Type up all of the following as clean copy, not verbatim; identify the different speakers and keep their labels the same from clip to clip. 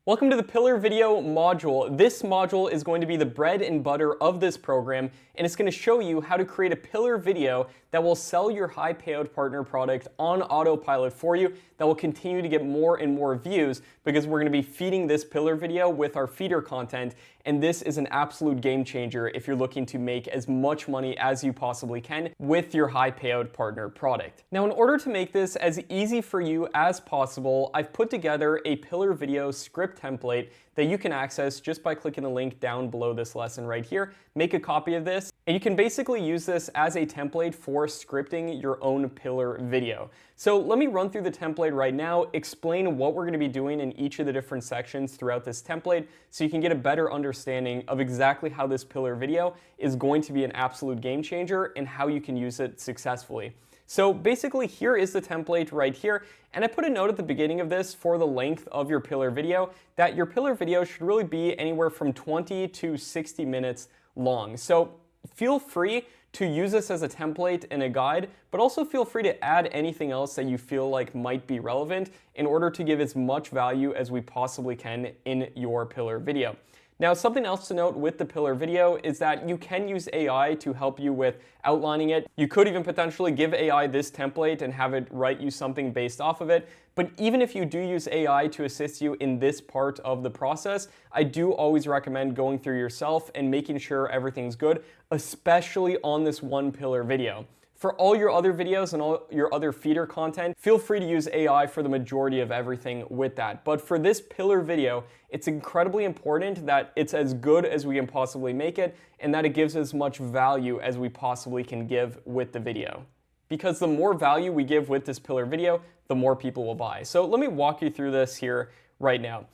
Speaker 1: Welcome to the Pillar Video module. This module is going to be the bread and butter of this program, and it's going to show you how to create a pillar video that will sell your high payout partner product on autopilot for you, that will continue to get more and more views because we're going to be feeding this pillar video with our feeder content, and this is an absolute game changer if you're looking to make as much money as you possibly can with your high payout partner product. Now, in order to make this as easy for you as possible, I've put together a pillar video script template that you can access just by clicking the link down below this lesson right here. Make a copy of this, and you can basically use this as a template for scripting your own pillar video. So let me run through the template right now, explain what we're going to be doing in each of the different sections throughout this template so you can get a better understanding of exactly how this pillar video is going to be an absolute game changer and how you can use it successfully. So basically, here is the template right here, and I put a note at the beginning of this for the length of your pillar video, that your pillar video should really be anywhere from 20 to 60 minutes long. So feel free to use this as a template and a guide, but also feel free to add anything else that you feel like might be relevant in order to give as much value as we possibly can in your pillar video. Now, something else to note with the pillar video is that you can use AI to help you with outlining it. You could even potentially give AI this template and have it write you something based off of it. But even if you do use AI to assist you in this part of the process, I do always recommend going through yourself and making sure everything's good, especially on this one pillar video. For all your other videos and all your other feeder content, feel free to use AI for the majority of everything with that. But for this pillar video, it's incredibly important that it's as good as we can possibly make it and that it gives as much value as we possibly can give with the video. Because the more value we give with this pillar video, the more people will buy. So let me walk you through this here right now.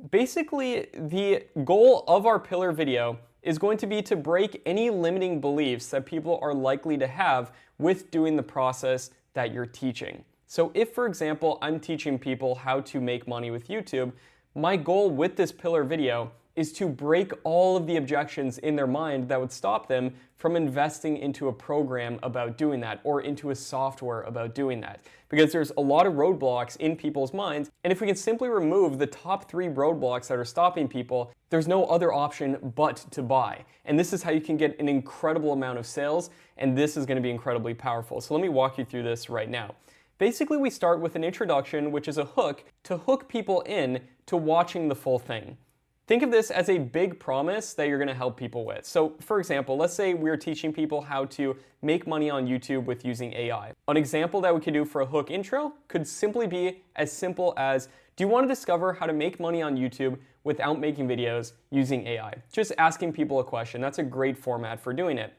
Speaker 1: Basically, the goal of our pillar video is going to be to break any limiting beliefs that people are likely to have with doing the process that you're teaching. So if, for example, I'm teaching people how to make money with YouTube, my goal with this pillar video is to break all of the objections in their mind that would stop them from investing into a program about doing that or into a software about doing that. Because there's a lot of roadblocks in people's minds, and if we can simply remove the top 3 roadblocks that are stopping people, there's no other option but to buy. And this is how you can get an incredible amount of sales, and this is going to be incredibly powerful. So let me walk you through this right now. Basically, we start with an introduction, which is a hook to hook people in to watching the full thing. Think of this as a big promise that you're going to help people with. So for example, let's say we're teaching people how to make money on YouTube with using AI. An example that we could do for a hook intro could simply be as simple as, do you want to discover how to make money on YouTube without making videos using AI? Just asking people a question. That's a great format for doing it.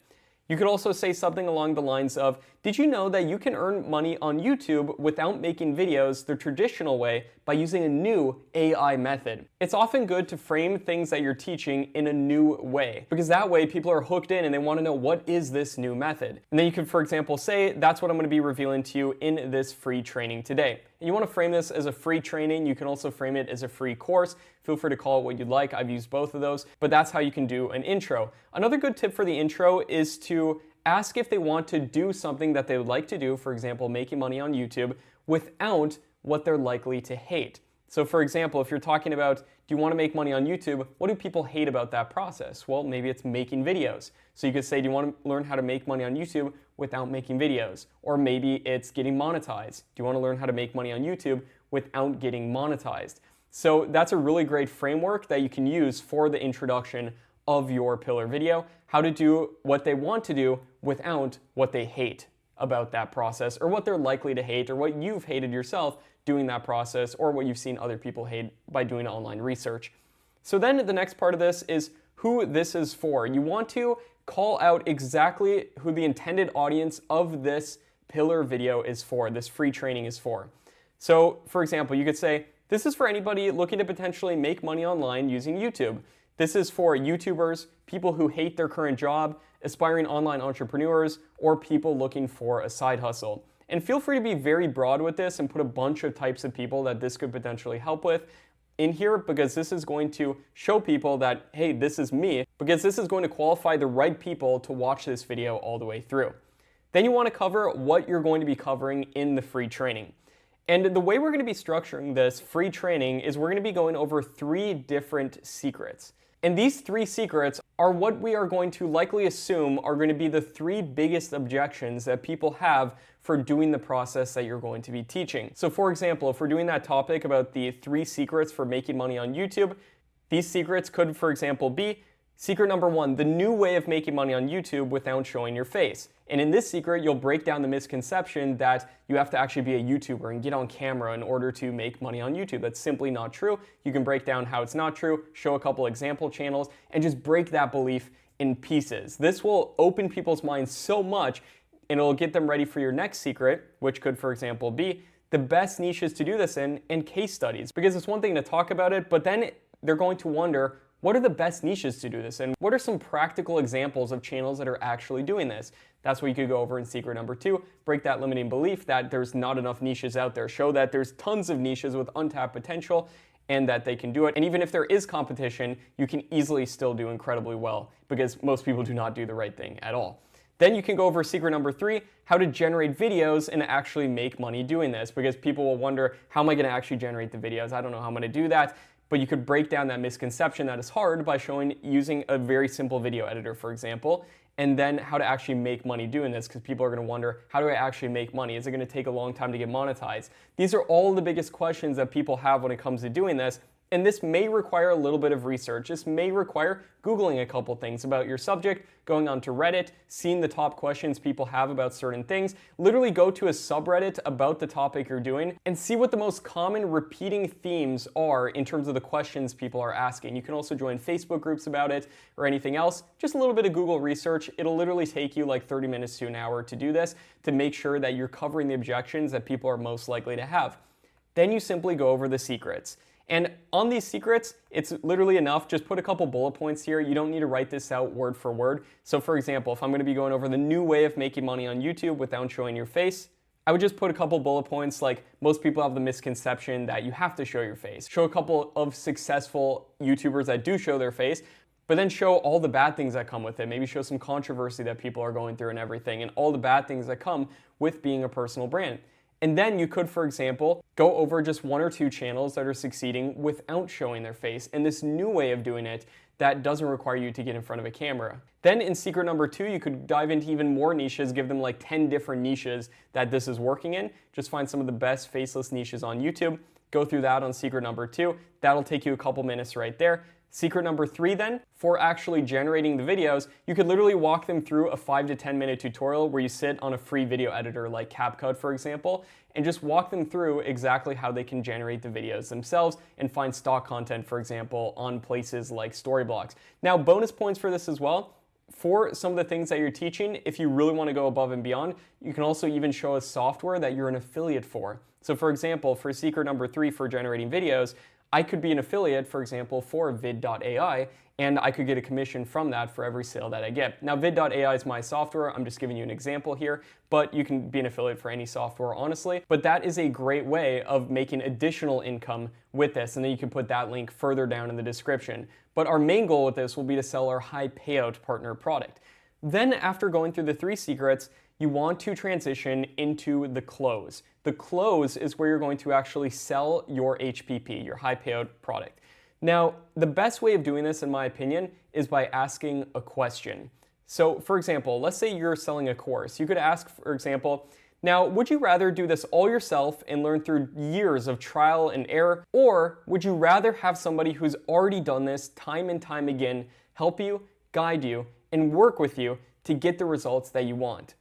Speaker 1: You could also say something along the lines of, did you know that you can earn money on YouTube without making videos the traditional way by using a new AI method? It's often good to frame things that you're teaching in a new way, because that way people are hooked in and they want to know, what is this new method? And then you could, for example, say, that's what I'm going to be revealing to you in this free training today. And you want to frame this as a free training. You can also frame it as a free course. Feel free to call it what you'd like. I've used both of those, but that's how you can do an intro. Another good tip for the intro is to ask if they want to do something that they would like to do, for example, making money on YouTube, without what they're likely to hate. So for example, if you're talking about, do you want to make money on YouTube? What do people hate about that process? Well, maybe it's making videos. So you could say, do you want to learn how to make money on YouTube without making videos? Or maybe it's getting monetized. Do you want to learn how to make money on YouTube without getting monetized? So that's a really great framework that you can use for the introduction of your pillar video, how to do what they want to do without what they hate about that process, or what they're likely to hate, or what you've hated yourself doing that process, or what you've seen other people hate by doing online research. So then the next part of this is who this is for. You want to call out exactly who the intended audience of this pillar video is for, this free training is for. So for example, you could say, this is for anybody looking to potentially make money online using YouTube. This is for YouTubers, people who hate their current job, aspiring online entrepreneurs, or people looking for a side hustle. And feel free to be very broad with this and put a bunch of types of people that this could potentially help with in here, because this is going to show people that, hey, this is me, because this is going to qualify the right people to watch this video all the way through. Then you want to cover what you're going to be covering in the free training. And the way we're going to be structuring this free training is we're going to be going over 3 different secrets. And these 3 secrets are what we are going to likely assume are going to be the 3 biggest objections that people have for doing the process that you're going to be teaching. So for example, if we're doing that topic about the 3 secrets for making money on YouTube, these secrets could, for example, be secret number 1, the new way of making money on YouTube without showing your face. And in this secret, you'll break down the misconception that you have to actually be a YouTuber and get on camera in order to make money on YouTube. That's simply not true. You can break down how it's not true, show a couple example channels, and just break that belief in pieces. This will open people's minds so much, and it'll get them ready for your next secret, which could, for example, be the best niches to do this in and case studies. Because it's one thing to talk about it, but then they're going to wonder, what are the best niches to do this in? What are some practical examples of channels that are actually doing this? That's what you could go over in secret number 2. Break that limiting belief that there's not enough niches out there. Show that there's tons of niches with untapped potential and that they can do it. And even if there is competition, you can easily still do incredibly well because most people do not do the right thing at all. Then you can go over secret number 3, how to generate videos and actually make money doing this, because people will wonder, how am I going to actually generate the videos? I don't know how I'm going to do that. But you could break down that misconception that is hard by showing using a very simple video editor, for example, and then how to actually make money doing this, because people are going to wonder, how do I actually make money? Is it going to take a long time to get monetized? These are all the biggest questions that people have when it comes to doing this. And this may require a little bit of research. This may require Googling a couple things about your subject, going onto Reddit, seeing the top questions people have about certain things. Literally go to a subreddit about the topic you're doing and see what the most common repeating themes are in terms of the questions people are asking. You can also join Facebook groups about it or anything else. Just a little bit of Google research. It'll literally take you like 30 minutes to an hour to do this to make sure that you're covering the objections that people are most likely to have. Then you simply go over the secrets. And on these secrets, it's literally enough. Just put a couple bullet points here. You don't need to write this out word for word. So for example, if I'm going to be going over the new way of making money on YouTube without showing your face, I would just put a couple bullet points like most people have the misconception that you have to show your face. Show a couple of successful YouTubers that do show their face, but then show all the bad things that come with it. Maybe show some controversy that people are going through and everything, and all the bad things that come with being a personal brand. And then you could, for example, go over just 1 or 2 channels that are succeeding without showing their face, and this new way of doing it that doesn't require you to get in front of a camera. Then in secret number 2, you could dive into even more niches, give them like 10 different niches that this is working in. Just find some of the best faceless niches on YouTube. Go through that on secret number 2. That'll take you a couple minutes right there. Secret number 3 then, for actually generating the videos, you could literally walk them through a 5 to 10 minute tutorial where you sit on a free video editor like CapCut, for example, and just walk them through exactly how they can generate the videos themselves and find stock content, for example, on places like Storyblocks. Now, bonus points for this as well. For some of the things that you're teaching, if you really want to go above and beyond, you can also even show a software that you're an affiliate for. So for example, for secret number 3 for generating videos, I could be an affiliate, for example, for vid.ai, and I could get a commission from that for every sale that I get. Now, vid.ai is my software. I'm just giving you an example here, but you can be an affiliate for any software, honestly. But that is a great way of making additional income with this, and then you can put that link further down in the description. But our main goal with this will be to sell our high payout partner product. Then after going through the 3 secrets, you want to transition into the close. The close is where you're going to actually sell your HPP, your high payout product. Now, the best way of doing this, in my opinion, is by asking a question. So, for example, let's say you're selling a course. You could ask, for example, now, would you rather do this all yourself and learn through years of trial and error, or would you rather have somebody who's already done this time and time again help you, guide you, and work with you to get the results that you want?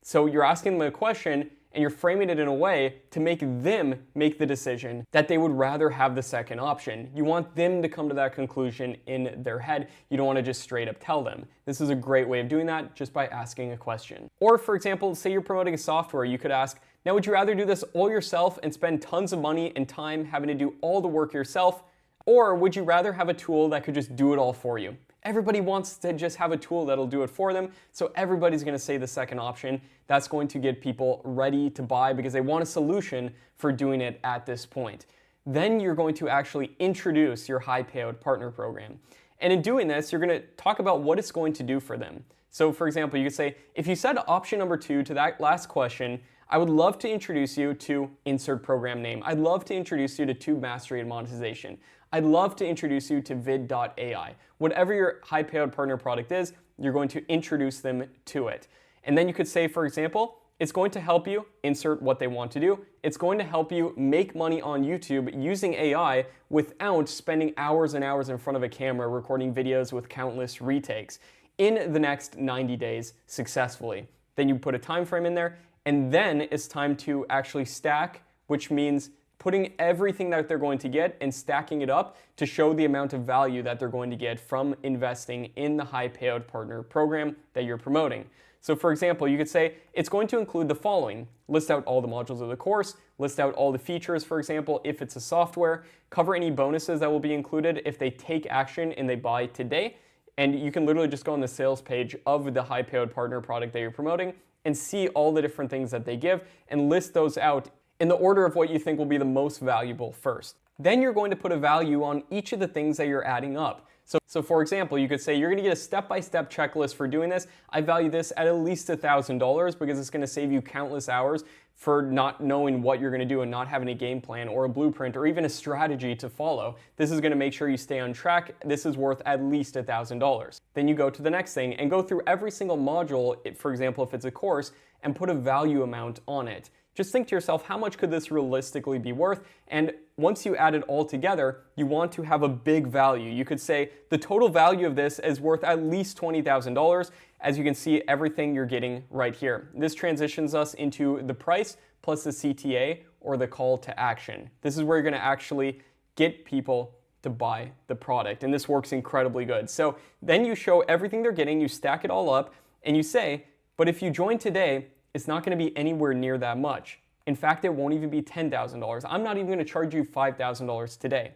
Speaker 1: So you're asking them a question and you're framing it in a way to make them make the decision that they would rather have the second option. You want them to come to that conclusion in their head. You don't want to just straight up tell them. This is a great way of doing that, just by asking a question. Or for example, say you're promoting a software, you could ask, now would you rather do this all yourself and spend tons of money and time having to do all the work yourself, or would you rather have a tool that could just do it all for you? Everybody wants to just have a tool that'll do it for them, so everybody's going to say the second option. That's going to get people ready to buy because they want a solution for doing it at this point. Then you're going to actually introduce your high payout partner program. And in doing this, you're going to talk about what it's going to do for them. So for example, you could say, if you said option number 2 to that last question, I would love to introduce you to Insert Program Name. I'd love to introduce you to Tube Mastery and Monetization. I'd love to introduce you to Vid.ai. Whatever your high payout partner product is, you're going to introduce them to it. And then you could say, for example, it's going to help you insert what they want to do. It's going to help you make money on YouTube using AI without spending hours and hours in front of a camera recording videos with countless retakes in the next 90 days successfully. Then you put a time frame in there, and then it's time to actually stack, which means putting everything that they're going to get and stacking it up to show the amount of value that they're going to get from investing in the high payout partner program that you're promoting. So for example, you could say it's going to include the following: list out all the modules of the course, list out all the features, for example, if it's a software, cover any bonuses that will be included if they take action and they buy today. And you can literally just go on the sales page of the high payout partner product that you're promoting and see all the different things that they give and list those out in the order of what you think will be the most valuable first. Then you're going to put a value on each of the things that you're adding up. So for example, you could say you're going to get a step-by-step checklist for doing this. I value this at least $1,000 because it's going to save you countless hours for not knowing what you're going to do and not having a game plan or a blueprint or even a strategy to follow. This is going to make sure you stay on track. This is worth at least $1,000. Then you go to the next thing and go through every single module, for example, if it's a course, and put a value amount on it. Just think to yourself, how much could this realistically be worth? And once you add it all together, you want to have a big value. You could say the total value of this is worth at least $20,000. As you can see, everything you're getting right here. This transitions us into the price plus the CTA, or the call to action. This is where you're going to actually get people to buy the product, and this works incredibly good. So then you show everything they're getting, you stack it all up, and you say, but if you join today, it's not going to be anywhere near that much. In fact, it won't even be $10,000. I'm not even going to charge you $5,000 today.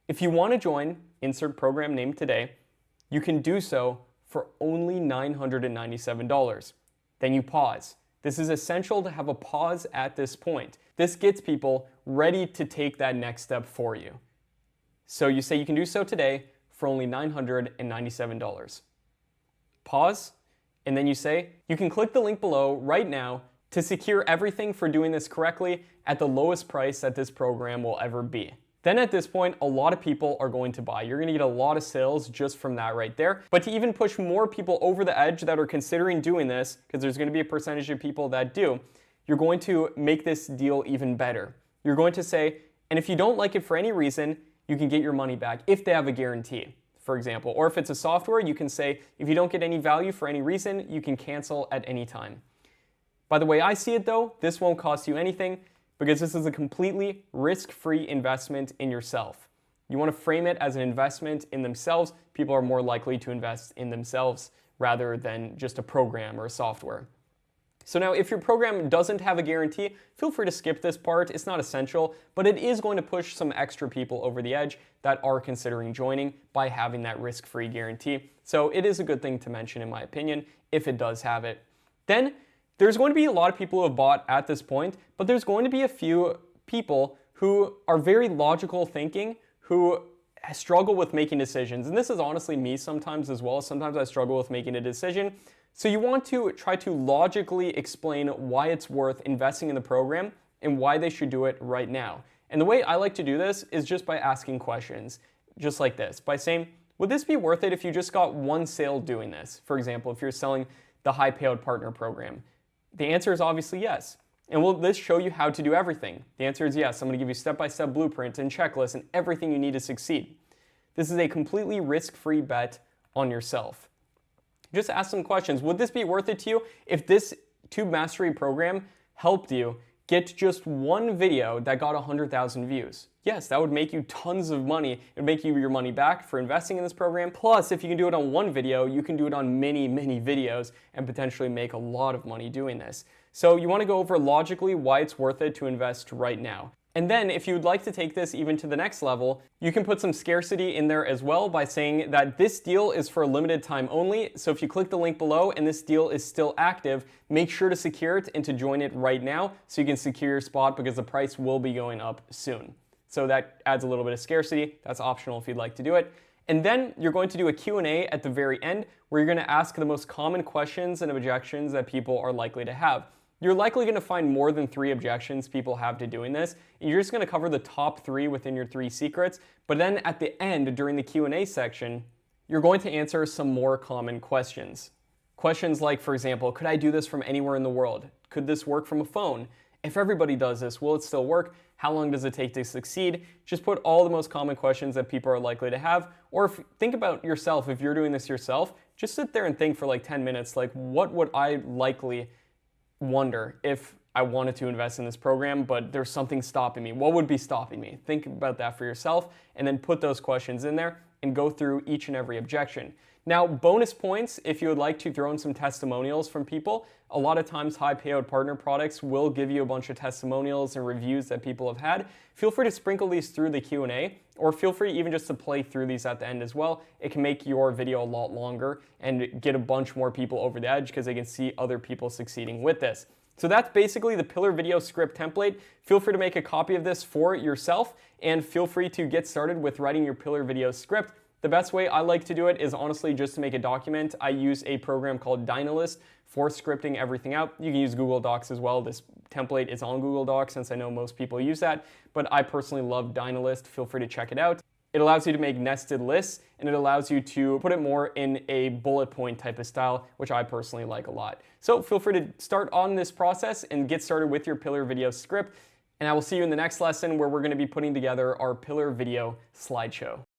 Speaker 1: If you want to join Insert Program Name today, you can do so for only $997. Then you pause. This is essential to have a pause at this point. This gets people ready to take that next step for you. So you say you can do so today for only $997. Pause. And then you say, you can click the link below right now to secure everything for doing this correctly at the lowest price that this program will ever be. Then at this point, a lot of people are going to buy. You're going to get a lot of sales just from that right there. But to even push more people over the edge that are considering doing this, because there's going to be a percentage of people that do, you're going to make this deal even better. You're going to say, and if you don't like it for any reason, you can get your money back if they have a guarantee, for example. Or if it's a software, you can say, if you don't get any value for any reason, you can cancel at any time. By the way I see it though, this won't cost you anything because this is a completely risk-free investment in yourself. You want to frame it as an investment in themselves. People are more likely to invest in themselves rather than just a program or a software. So now if your program doesn't have a guarantee, feel free to skip this part. It's not essential, but it is going to push some extra people over the edge that are considering joining by having that risk-free guarantee. So it is a good thing to mention in my opinion, if it does have it. Then there's going to be a lot of people who have bought at this point, but there's going to be a few people who are very logical thinking, who struggle with making decisions. And this is honestly me sometimes as well. Sometimes I struggle with making a decision. So you want to try to logically explain why it's worth investing in the program and why they should do it right now. And the way I like to do this is just by asking questions, just like this, by saying, would this be worth it if you just got one sale doing this? For example, if you're selling the high payout partner program. The answer is obviously yes. And will this show you how to do everything? The answer is yes. I'm going to give you step-by-step blueprints and checklists and everything you need to succeed. This is a completely risk-free bet on yourself. Just ask some questions. Would this be worth it to you if this Tube Mastery program helped you get just one video that got 100,000 views? Yes, that would make you tons of money. It would make you your money back for investing in this program. Plus, if you can do it on one video, you can do it on many, many videos and potentially make a lot of money doing this. So you want to go over logically why it's worth it to invest right now. And then if you would like to take this even to the next level, you can put some scarcity in there as well by saying that this deal is for a limited time only. So if you click the link below and this deal is still active, make sure to secure it and to join it right now so you can secure your spot because the price will be going up soon. So that adds a little bit of scarcity. That's optional if you'd like to do it. And then you're going to do a Q&A at the very end where you're going to ask the most common questions and objections that people are likely to have. You're likely going to find more than 3 objections people have to doing this. You're just going to cover the top 3 within your 3 secrets, but then at the end, during the Q&A section, you're going to answer some more common questions. Questions like, for example, could I do this from anywhere in the world? Could this work from a phone? If everybody does this, will it still work? How long does it take to succeed? Just put all the most common questions that people are likely to have. Or think about yourself, if you're doing this yourself, just sit there and think for like 10 minutes, like what would I likely wonder if I wanted to invest in this program, but there's something stopping me? What would be stopping me? Think about that for yourself and then put those questions in there and go through each and every objection. Now, bonus points if you would like to throw in some testimonials from people. A lot of times high payout partner products will give you a bunch of testimonials and reviews that people have had. Feel free to sprinkle these through the Q&A, or feel free even just to play through these at the end as well. It can make your video a lot longer and get a bunch more people over the edge because they can see other people succeeding with this. So that's basically the Pillar Video script template. Feel free to make a copy of this for yourself and feel free to get started with writing your Pillar Video script. The best way I like to do it is honestly just to make a document. I use a program called Dynalist for scripting everything out. You can use Google Docs as well. This template is on Google Docs since I know most people use that, but I personally love Dynalist. Feel free to check it out. It allows you to make nested lists and it allows you to put it more in a bullet point type of style, which I personally like a lot. So feel free to start on this process and get started with your Pillar Video script. And I will see you in the next lesson where we're going to be putting together our Pillar Video slideshow.